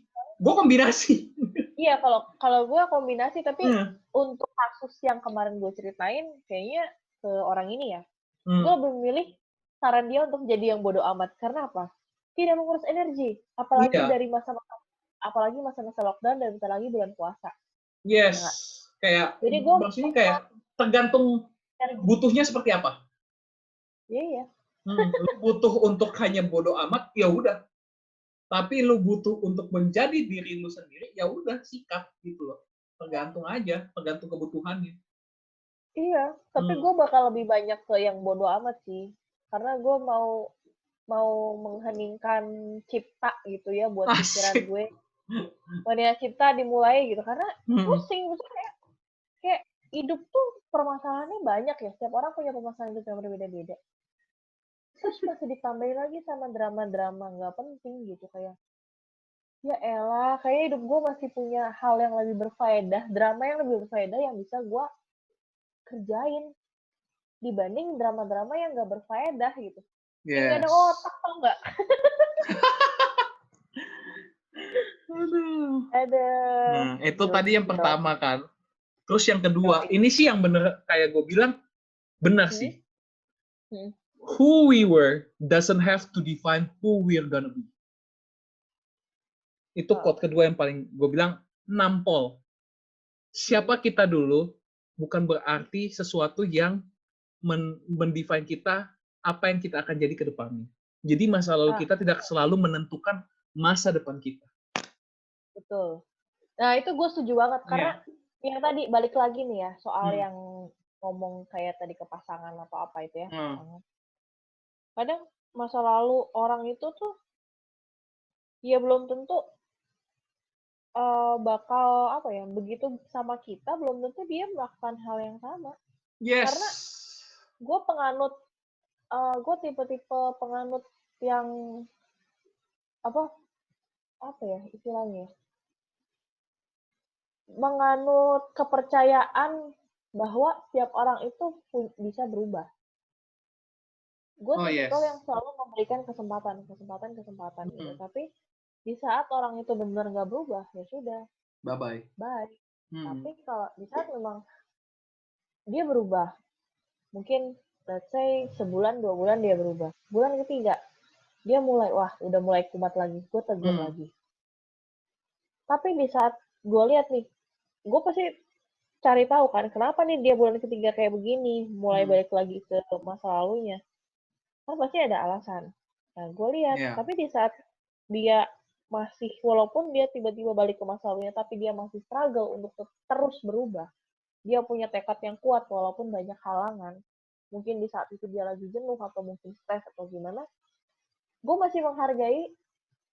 Iya, kalau gue kombinasi, tapi untuk kasus yang kemarin gue ceritain, kayaknya ke orang ini ya, gue lebih memilih saran dia untuk jadi yang bodo amat. Karena apa? Tidak mengurus energi, apalagi dari apalagi masa-masa lockdown dan bentar lagi bulan puasa. Yes, kayak jadi gue maksudnya kayak tergantung butuhnya seperti apa. Iya. Lu butuh untuk hanya bodo amat, ya udah. Tapi lu butuh untuk menjadi diri lu sendiri, ya udah sikap gitu loh. Tergantung aja, tergantung kebutuhannya. Iya, tapi gue bakal lebih banyak ke yang bodo amat sih. Karena gue mau mengheningkan cipta gitu ya buat pikiran Asik. gue. Mania cipta dimulai gitu. Karena Hmm. pusing. Maksudnya kayak hidup tuh permasalahannya banyak ya. Setiap orang punya permasalahan hidup yang berbeda-beda. Terus masih ditambahin lagi sama drama-drama nggak penting gitu. Kayak, ya elah, kayak hidup gue masih punya hal yang lebih berfaedah. Drama yang lebih berfaedah yang bisa gue kerjain. Dibanding drama-drama yang nggak berfaedah gitu. Yang nggak ada Yes. otak, tau nggak? Aduh. Ada. Nah, itu Jokes, tadi yang jokes. pertama kan. Terus yang kedua, Yoi. ini sih yang bener kayak gue bilang, benar Hmm? sih. Hmm. Who we were doesn't have to define who we're gonna be. Itu quote kedua yang paling gue bilang nampol. Siapa kita dulu bukan berarti sesuatu yang mendefine kita apa yang kita akan jadi ke depannya. Jadi masa lalu kita tidak selalu menentukan masa depan kita. Betul. Nah, itu gue setuju banget. Karena yang tadi, balik lagi nih ya, soal yang ngomong kayak tadi ke pasangan atau apa itu ya. Kadang masa lalu orang itu tuh, ya belum tentu bakal apa ya, begitu sama kita, belum tentu dia melakukan hal yang sama. Yes. Karena gue penganut, gue tipe-tipe penganut yang apa ya istilahnya, menganut kepercayaan bahwa setiap orang itu bisa berubah. Gue tipikal yang selalu memberikan kesempatan gitu. Tapi di saat orang itu benar nggak berubah, ya sudah. Bye. Tapi kalau di saat memang dia berubah, mungkin let's say sebulan 2 bulan dia berubah. Bulan ketiga dia udah mulai kumat lagi, gue tegur lagi. Tapi di saat gue lihat nih, gue pasti cari tahu kan kenapa nih dia bulan ketiga kayak begini, mulai balik lagi ke masa lalunya. Kan pasti ada alasan. Nah, gue lihat, tapi di saat dia masih, walaupun dia tiba-tiba balik ke masa lalunya, tapi dia masih struggle untuk terus berubah. Dia punya tekad yang kuat walaupun banyak halangan. Mungkin di saat itu dia lagi jenuh atau mungkin stres atau gimana. Gue masih menghargai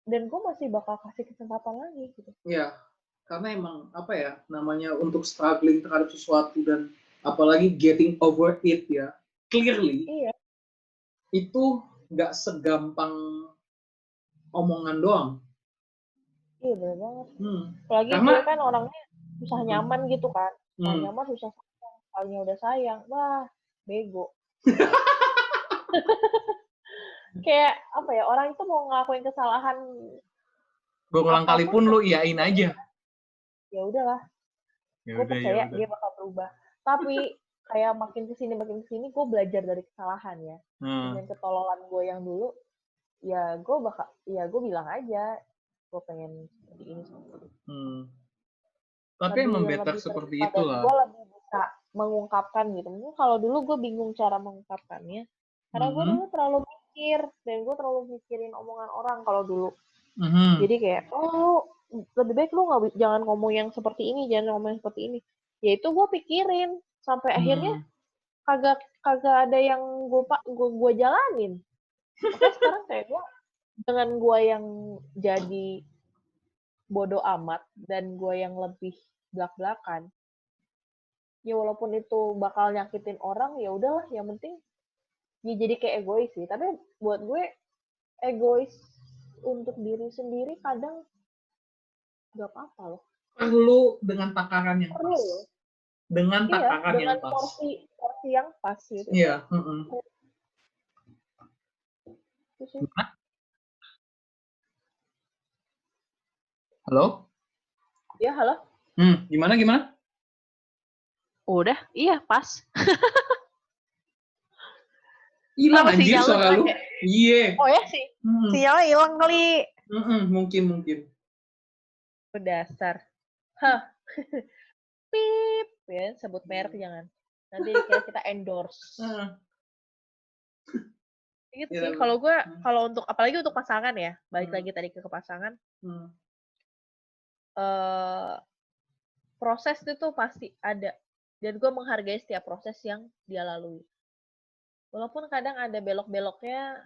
dan gue masih bakal kasih kesempatan lagi gitu. Iya, karena emang apa ya namanya untuk struggling terhadap sesuatu dan apalagi getting over it ya, clearly itu nggak segampang omongan doang. Iya bener banget. Apalagi gue kan orangnya susah nyaman gitu kan. Susah nyaman, susah sayang. Kalinya udah sayang, wah bego. Kayak apa ya, orang itu mau ngelakuin kesalahan berulang kali pun lu iyain aja. Ya udahlah. Gue percaya dia bakal berubah. Tapi kayak makin kesini gue belajar dari kesalahan ya. Dengan ketololan gue yang dulu, ya gue bilang aja gue pengen seperti ini. Tapi emang better seperti itulah. Gue lebih bisa mengungkapkan gitu. Mungkin kalau dulu gue bingung cara mengungkapkannya. Karena gue dulu terlalu mikir dan gue terlalu mikirin omongan orang kalau dulu. Jadi kayak, lebih baik lu jangan ngomong yang seperti ini, jangan ngomong yang seperti ini. Ya itu gue pikirin sampai akhirnya kagak ada yang gue jalanin. Makanya sekarang kayak gue dengan gue yang jadi bodoh amat dan gue yang lebih belak-belakan, ya walaupun itu bakal nyakitin orang, ya udahlah, yang penting ya jadi kayak egois sih. Tapi buat gue egois untuk diri sendiri kadang gak apa-apa loh. Perlu dengan takaran yang pas. Dengan takaran yang pas. Porsi yang pas gitu. Iya. Halo? Ya, halo? Gimana? Udah, iya pas. Hilang anjir suara lu. Iya. Oh ya sih, sinyalnya hilang kali. Mungkin. Dasar. Pip, ya sebut merek jangan. Nanti dikira kita endorse. Gitu sih, kalau gue, kalau apalagi untuk pasangan ya, balik lagi tadi ke pasangan. Proses itu pasti ada. Dan gue menghargai setiap proses yang dia lalui. Walaupun kadang ada belok-beloknya,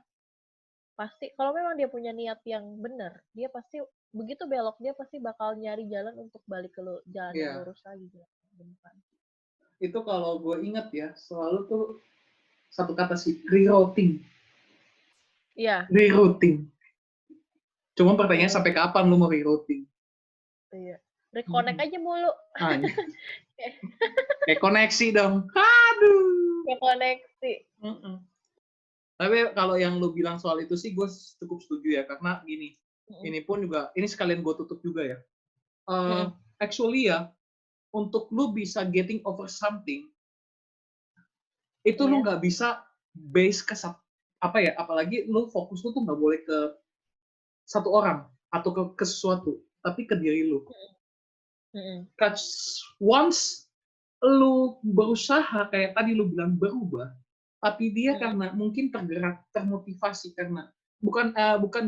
pasti kalau memang dia punya niat yang benar, dia pasti begitu belok dia pasti bakal nyari jalan untuk balik ke jalan yang lurus lagi. Itu kalau gue ingat ya, selalu tuh satu kata sih, rerouting. Iya. Rerouting. Cuma pertanyaannya sampai kapan lu mau rerouting? Iya. Reconnect aja mulu. Kayak koneksi dong. Aduh. Kayak koneksi. Tapi kalau yang lu bilang soal itu sih gue cukup setuju ya, karena gini, ini pun juga, ini sekalian gue tutup juga ya. Actually ya, untuk lu bisa getting over something, itu lu nggak bisa base ke apa ya, apalagi lu fokus lu tuh nggak boleh ke satu orang atau ke sesuatu, tapi ke diri lu. Cause once lu berusaha kayak tadi lu bilang berubah, tapi dia karena mungkin tergerak, termotivasi karena bukan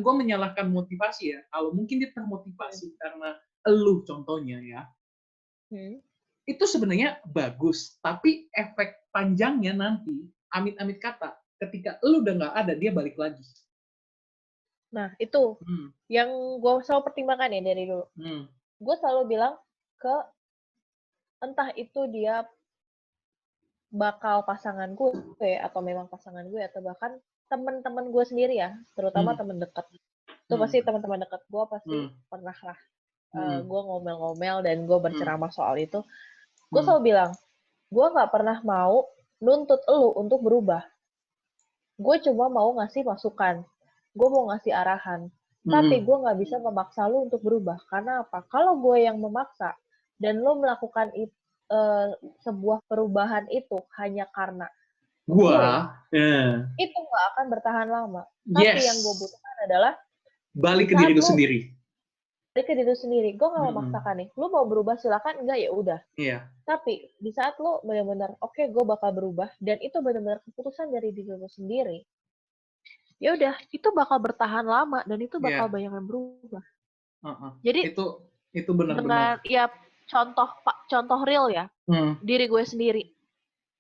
gue menyalahkan motivasi ya. Kalau mungkin dia termotivasi karena elu contohnya ya. Itu sebenarnya bagus, tapi efek panjangnya nanti amit-amit kata ketika elu udah nggak ada dia balik lagi. Nah, itu yang gue selalu pertimbangkan ya dari dulu. Gue selalu bilang ke entah itu dia bakal pasangan gue atau memang pasangan gue atau bahkan teman-teman gue sendiri ya, terutama teman dekat. Itu pasti teman-teman dekat gue pasti pernah lah gue ngomel-ngomel dan gue berceramah soal itu. Gue selalu bilang, gue nggak pernah mau nuntut elu untuk berubah. Gue cuma mau ngasih masukan, gue mau ngasih arahan. Tapi gue nggak bisa memaksa lu untuk berubah. Karena apa? Kalau gue yang memaksa dan lu melakukan itu sebuah perubahan itu hanya karena gue, itu nggak akan bertahan lama. Tapi yang gue butuhkan adalah balik ke diri lu sendiri. Balik ke diri lu sendiri. Gue nggak memaksakan nih. Lu mau berubah silakan, enggak ya udah. Tapi di saat lu benar-benar oke, gue bakal berubah dan itu benar-benar keputusan dari diri lu sendiri. Ya udah, itu bakal bertahan lama dan itu bakal banyak yang berubah. Jadi itu benar-benar. Ya contoh real ya, diri gue sendiri.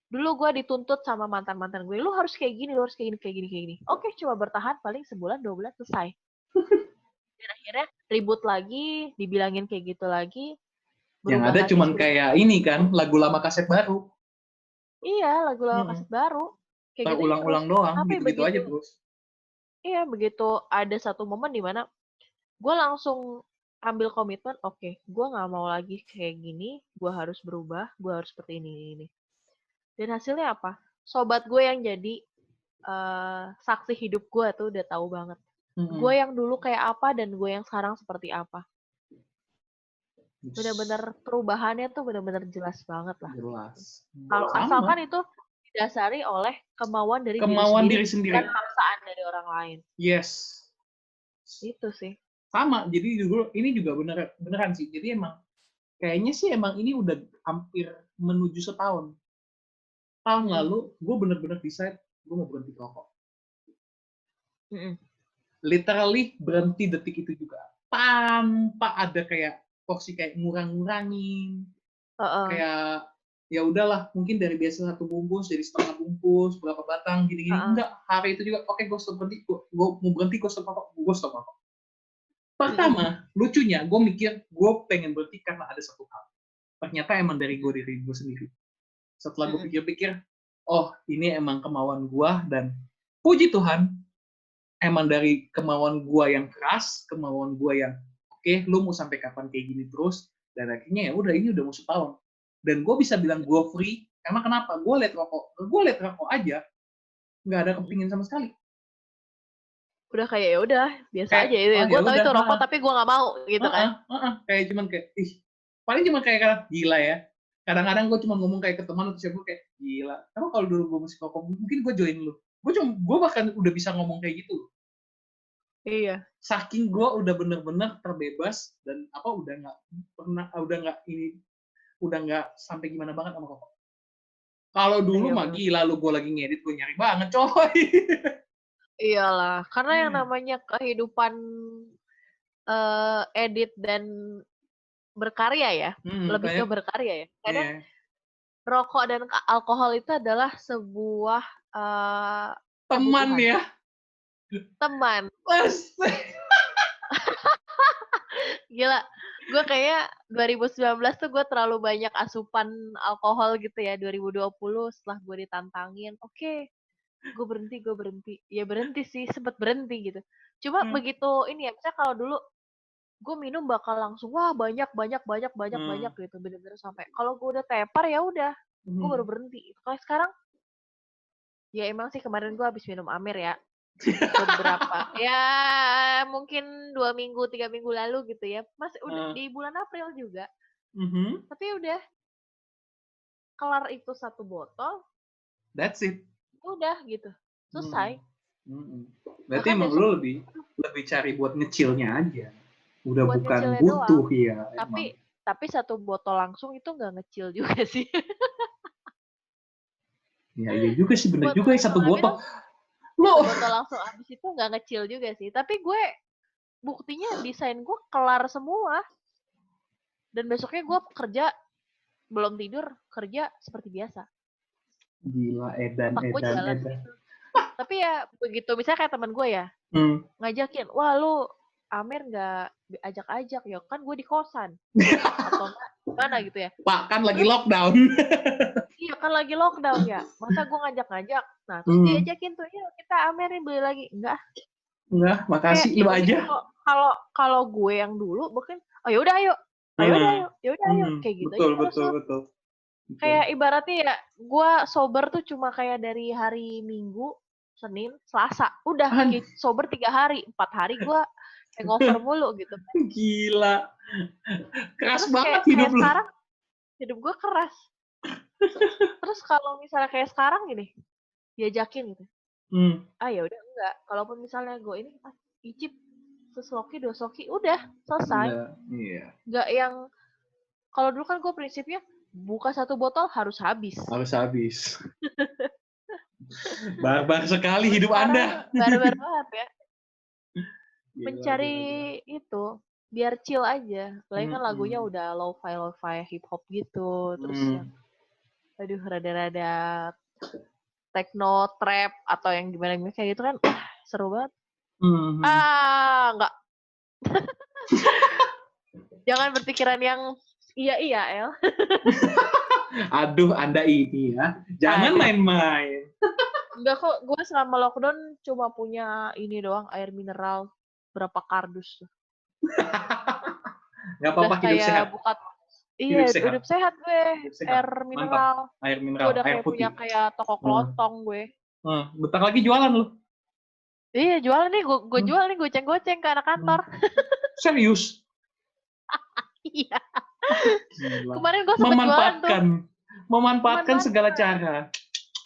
Dulu gue dituntut sama mantan-mantan gue, lu harus kayak gini, lu harus kayak gini. Oke, coba bertahan paling sebulan, 2 bulan selesai. Dan akhirnya ribut lagi, dibilangin kayak gitu lagi. Yang ada cuman kayak ini kan, lagu lama kaset baru. Iya, lagu lama kaset baru. Kayak gitu ulang-ulang doang, gitu-gitu aja terus. Iya, begitu ada satu momen di mana gue langsung ambil komitmen, oke, gue nggak mau lagi kayak gini, gue harus berubah, gue harus seperti ini. Dan hasilnya apa? Sobat gue yang jadi saksi hidup gue tuh udah tahu banget. Gue yang dulu kayak apa dan gue yang sekarang seperti apa. Benar-benar perubahannya tuh benar-benar jelas banget lah. Jelas. Kalau asalkan itu didasari oleh kemauan dari diri sendiri dan paksaan dari orang lain. Yes. Itu sih. Sama, jadi dulu ini juga beneran sih. Jadi emang kayaknya sih emang ini udah hampir menuju setahun. Tahun lalu gue bener-bener decide gue mau berhenti rokok. Literally berhenti detik itu juga tanpa ada kayak porsi kayak ngurangin. Kayak ya udahlah, mungkin dari biasa 1 bungkus jadi setengah bungkus, berapa batang gini-gini. Enggak, hari itu juga oke, gue stop berhenti, gue mau berhenti, gue stop rokok. Pertama, lucunya gue mikir gue pengen berhenti karena ada satu hal. Ternyata emang dari diri gue sendiri. Setelah gue pikir-pikir, oh ini emang kemauan gue, dan puji Tuhan, emang dari kemauan gue yang keras, kemauan gue yang oke, lu mau sampai kapan kayak gini terus, dan akhirnya ya udah, ini udah mau setahun. Dan gue bisa bilang gue free, karena kenapa? Gue liat rokok aja, nggak ada kepingin sama sekali. Udah kayak ya udah biasa aja itu ya. Gue tahu itu rokok tapi gue nggak mau gitu kan. Kayak cuman kayak paling cuma kayak gila ya. Kadang-kadang gue cuma ngomong kayak ke teman atau siapa kayak gila. Karena kalau dulu gue masih rokok mungkin gue join lu. Gue bahkan udah bisa ngomong kayak gitu. Iya. Saking gue udah bener-bener terbebas dan udah nggak sampai gimana banget sama rokok. Kalau dulu mah gila lu, gue lagi ngedit gue nyari banget coy. Iyalah, karena yang namanya kehidupan edit dan berkarya ya, lebih ke berkarya ya. Kadang rokok dan alkohol itu adalah sebuah teman kebutuhan. ya. Teman. Asik. Gila, gue kayak 2019 tuh gue terlalu banyak asupan alkohol gitu ya. 2020 setelah gue ditantangin, oke, gue berhenti. Ya berhenti sih, sempet berhenti gitu. Cuma begitu ini ya, misalnya kalau dulu gue minum bakal langsung wah banyak gitu, bener-bener sampai. Kalau gue udah tepar ya udah, gue baru berhenti. Kalau sekarang, ya emang sih kemarin gue habis minum Amer ya. Beberapa ya mungkin 2 minggu 3 minggu lalu gitu ya, masih udah di bulan April juga. Tapi udah kelar itu 1 botol, that's it, udah gitu selesai. Berarti emang lu lebih cari buat ngecilnya aja, udah bukan butuh doang. Ya tapi 1 botol langsung itu nggak ngecil juga sih. Ya iya juga sih, bener juga ya 1 botol. Botol langsung habis itu nggak ngecil juga sih. Tapi gue buktinya desain gue kelar semua. Dan besoknya gue kerja belum tidur, kerja seperti biasa. Gila, edan. Gitu. Tapi ya begitu misalnya kayak teman gue ya ngajakin, wah lu Amer nggak ajak-ajak ya kan gue di kosan atau gimana gitu ya. Pak kan lagi lockdown. Iya kan lagi lockdown ya, masa gue ngajak-ngajak. Nah terus diajakin tuh, ya kita Amer nih beli lagi. Enggak, makasih lu aja. Kalau gue yang dulu mungkin oh yaudah ayo kayak gitu. Betul. Kayak ibaratnya ya gue sober tuh cuma kayak dari hari Minggu, Senin, Selasa, udah sober 3 hari, 4 hari gue hangover mulu gitu. Gila, keras banget hidup lu. Sekarang hidup gue keras. Terus kalau misalnya kayak sekarang gini, diajakin gitu, ya udah enggak. Kalaupun misalnya gue ini icip sesoki 2 soki, udah selesai. Iya. Enggak yang kalau dulu kan gue prinsipnya buka 1 botol harus habis. Barbar sekali hidup Anda. Barbar banget ya. Mencari itu biar chill aja. Apalagi kan lagunya udah lo-fi hip hop gitu. Terus yang rada-rada techno, trap atau yang gimana kayak gitu kan seru banget. Enggak. Jangan berpikiran yang iya El. Aduh, Anda ini ya. Jangan main-main. Enggak kok, gue selama lockdown cuma punya ini doang, air mineral berapa kardus tuh. Gak apa-apa, hidup sehat. Hidup sehat gue. Air mineral. Mantap. Air mineral, gue udah air putih. Punya kayak toko kelontong gue. Bentar lagi jualan lu. Iya, jualan nih. Gue jual nih, goceng-goceng ke anak kantor. Serius? Iya. Kemarin gue sempet jualan tuh. Memanfaatkan segala cara.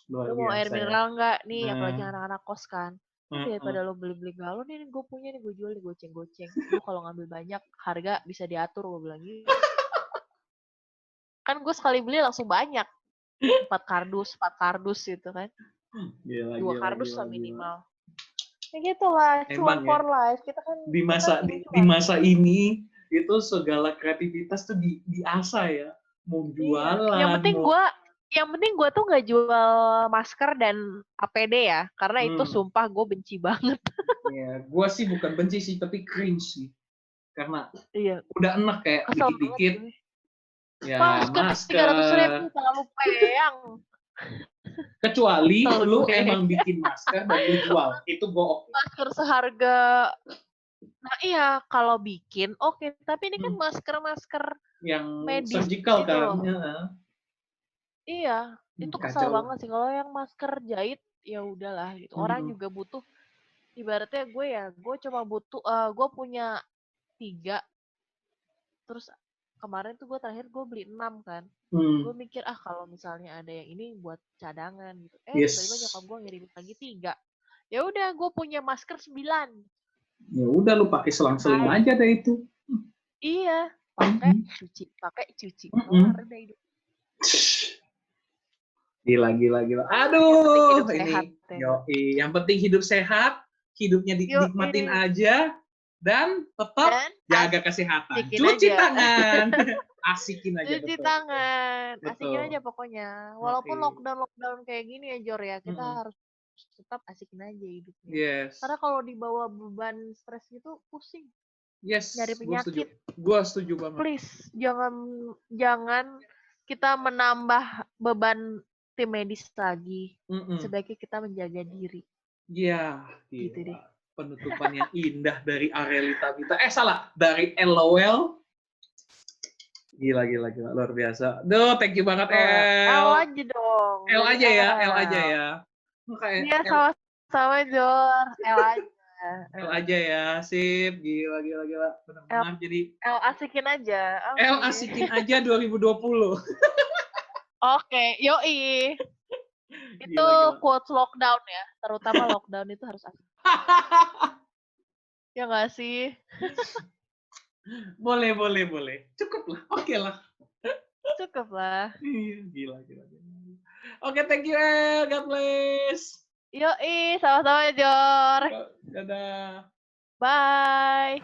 Lu mau air mineral nggak? Nih, apalagi anak-anak kos kan. Daripada lo beli-beli galon, nih gue punya nih, gue jual nih, goceng-goceng. Lu kalau ngambil banyak, harga bisa diatur, gue bilang gitu. Kan gue sekali beli langsung banyak. 4 kardus gitu kan. 2 kardus lah minimal. Ya gitu lah, cuan for life. Kita kan di masa ini itu segala kreativitas tuh diasah ya. Mau jualan. Yang penting gue tuh nggak jual masker dan APD ya, karena itu sumpah gue benci banget. Iya, gue sih bukan benci sih, tapi cringe sih. Karena udah enak kayak dikit-dikit. Ya, masker 300.000 terlalu peyang. Kecuali lu emang bikin masker dan lu jual, itu gue oke. Masker seharga, nah iya kalau bikin oke, tapi ini kan masker yang medis surgical gitu kan. Iya, itu kesal banget sih. Kalau yang masker jahit ya udahlah gitu. Orang juga butuh. Ibaratnya gue cuma butuh. Gue punya 3. Terus kemarin tuh gue terakhir gue beli 6 kan. Gue mikir kalau misalnya ada yang ini buat cadangan gitu. Tiba-tiba nyokap gue ngirimin lagi 3. Ya udah gue punya masker 9. Ya udah lu pakai selang-seling aja deh itu. Iya, pakai cuci. Keluar deh hidup. Gila. Aduh, ini yang penting hidup sehat, hidupnya dinikmatin aja, dan tetap jaga kesehatan. Cuci tangan. Asikin aja, Cuci betul. tangan, asikin Betul. aja pokoknya. Walaupun Oke. lockdown kayak gini ya Jor ya, kita harus tetap asikin aja hidupnya. Yes. Karena kalau dibawa beban stres gitu pusing. Yes, Nyari penyakit. Gue setuju banget. Please, jangan kita menambah beban tim medis lagi. Sebaiknya kita menjaga diri. Iya, gitu deh. Penutupan yang indah dari Arelita Vita. Salah, dari LOL. Gila, luar biasa. Duh, thank you banget, L aja dong. L aja ya. Iya, sama-sama, Jor. L aja. L aja ya, sip. Gila. Benar-benar jadi... L asikin aja. Okay. L asikin aja 2020. Oke, yoi. Itu quotes lockdown ya. Terutama lockdown itu harus asik. Ya nggak sih? Boleh. Cukup lah. Oke lah. Cukup lah. Gila. Oke, thank you, God bless. Yoi, sama-sama, Jor. Dadah. Bye.